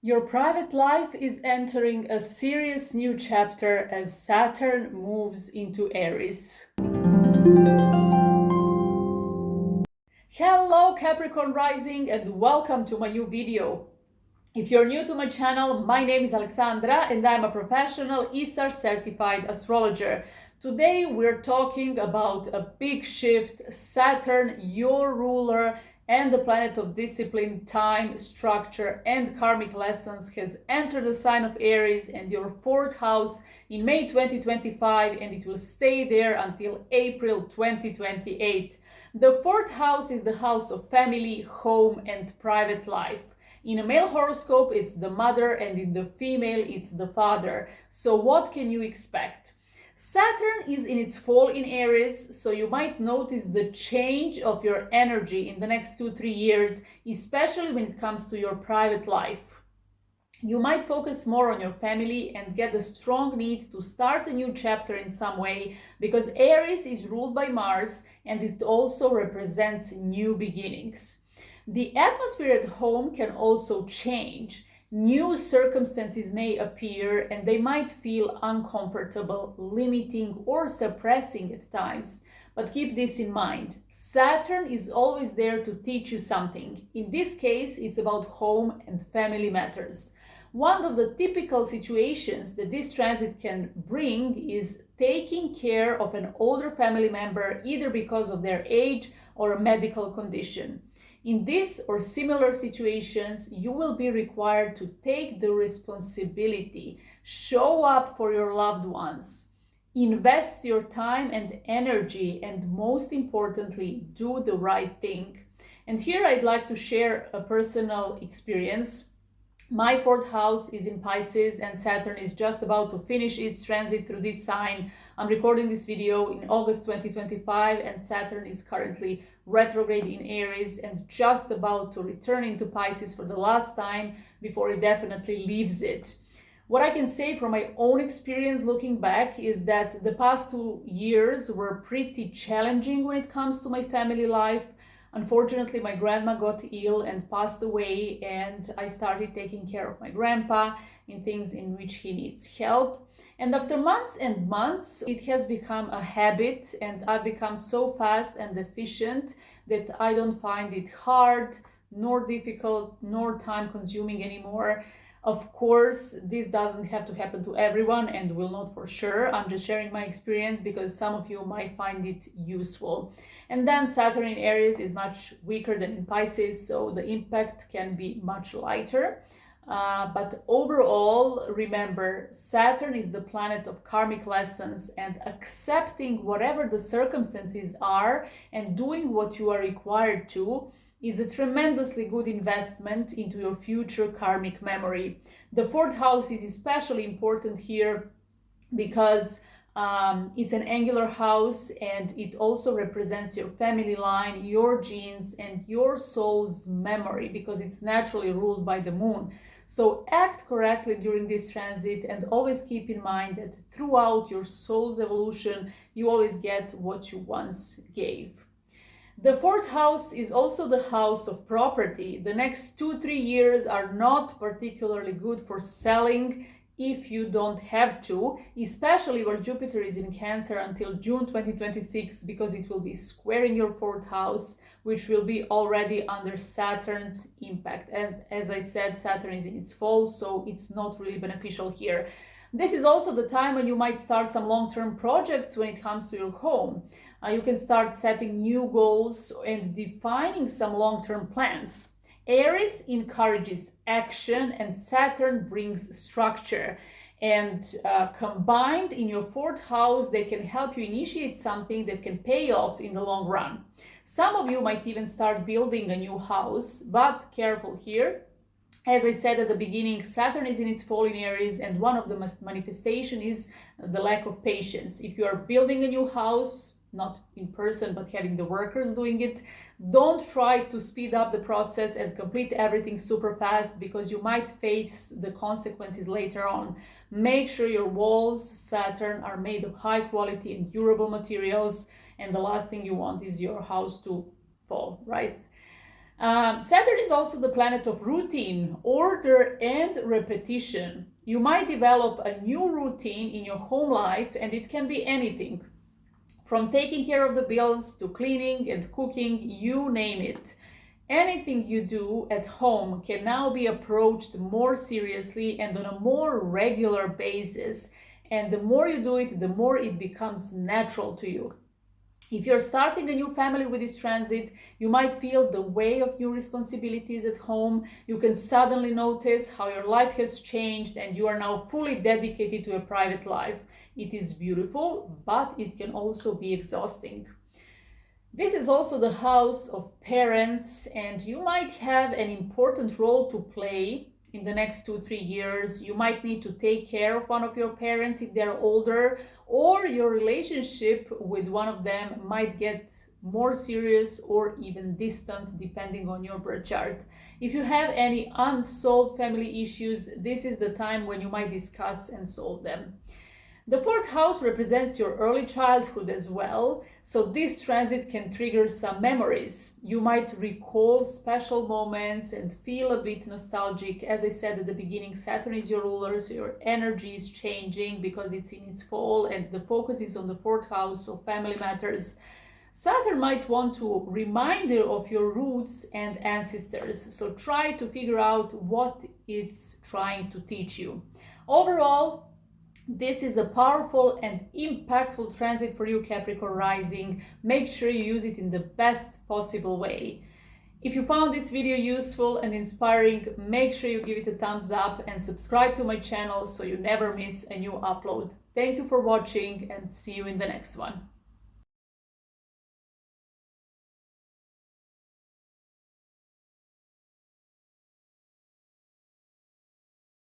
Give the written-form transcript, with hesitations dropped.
Your private life is entering a serious new chapter as Saturn moves into Aries. Hello Capricorn rising and welcome to my new video. If you're new to my channel, my name is Alexandra and I'm a professional ISAR certified astrologer. Today we're talking about a big shift. Saturn, your ruler and the planet of discipline, time, structure and karmic lessons, has entered the sign of Aries and your fourth house in May 2025, and it will stay there until April 2028. The fourth house is the house of family, home and private life. In a male horoscope, it's the mother, and in the female, it's the father. So what can you expect? Saturn is in its fall in Aries, so you might notice the change of your energy in the next 2-3 years, especially when it comes to your private life. You might focus more on your family and get a strong need to start a new chapter in some way, because Aries is ruled by Mars and it also represents new beginnings. The atmosphere at home can also change. New circumstances may appear and they might feel uncomfortable, limiting or suppressing at times. But keep this in mind. Saturn is always there to teach you something. In this case, it's about home and family matters. One of the typical situations that this transit can bring is taking care of an older family member, either because of their age or a medical condition. In this or similar situations, you will be required to take the responsibility, show up for your loved ones, invest your time and energy, and most importantly, do the right thing. And here I'd like to share a personal experience. My fourth house is in Pisces and Saturn is just about to finish its transit through this sign. I'm recording this video in August 2025 and Saturn is currently retrograde in Aries and just about to return into Pisces for the last time before it definitely leaves it. What I can say from my own experience looking back is that the past 2 years were pretty challenging when it comes to my family life. Unfortunately, my grandma got ill and passed away, and I started taking care of my grandpa in things in which he needs help. And after months and months, it has become a habit, and I've become so fast and efficient that I don't find it hard, nor difficult, nor time-consuming anymore. Of course, this doesn't have to happen to everyone and will not for sure. I'm just sharing my experience because some of you might find it useful. And then Saturn in Aries is much weaker than in Pisces, so the impact can be much lighter. But overall, remember, Saturn is the planet of karmic lessons, and accepting whatever the circumstances are and doing what you are required to is a tremendously good investment into your future karmic memory. The fourth house is especially important here because it's an angular house and it also represents your family line, your genes, and your soul's memory because it's naturally ruled by the moon. So act correctly during this transit and always keep in mind that throughout your soul's evolution, you always get what you once gave. The fourth house is also the house of property. The next 2-3 years are not particularly good for selling if you don't have to, especially where Jupiter is in Cancer until June 2026, because it will be squaring your fourth house, which will be already under Saturn's impact. And as I said, Saturn is in its fall, so it's not really beneficial here. This is also the time when you might start some long-term projects when it comes to your home. You can start setting new goals and defining some long-term plans. Aries encourages action and Saturn brings structure. And combined in your fourth house, they can help you initiate something that can pay off in the long run. Some of you might even start building a new house, but careful here. As I said at the beginning, Saturn is in its fall in Aries, and one of the manifestation is the lack of patience. If you are building a new house, not in person, but having the workers doing it, don't try to speed up the process and complete everything super fast because you might face the consequences later on. Make sure your walls, Saturn, are made of high quality and durable materials, and the last thing you want is your house to fall, right? Saturn is also the planet of routine, order, and repetition. You might develop a new routine in your home life, and it can be anything from taking care of the bills to cleaning and cooking, you name it. Anything you do at home can now be approached more seriously and on a more regular basis. And the more you do it, the more it becomes natural to you. If you're starting a new family with this transit, you might feel the weight of new responsibilities at home. You can suddenly notice how your life has changed and you are now fully dedicated to a private life. It is beautiful, but it can also be exhausting. This is also the house of parents, and you might have an important role to play in the next 2-3 years. You might need to take care of one of your parents if they're older, or your relationship with one of them might get more serious or even distant depending on your birth chart. If you have any unsolved family issues, this is the time when you might discuss and solve them. The fourth house represents your early childhood as well, so this transit can trigger some memories. You might recall special moments and feel a bit nostalgic. As I said at the beginning, Saturn is your ruler, so your energy is changing because it's in its fall and the focus is on the fourth house, so family matters. Saturn might want to remind you of your roots and ancestors, so try to figure out what it's trying to teach you. Overall, this is a powerful and impactful transit for you, Capricorn rising. Make sure you use it in the best possible way. If you found this video useful and inspiring, make sure you give it a thumbs up and subscribe to my channel so you never miss a new upload. Thank you for watching and see you in the next one.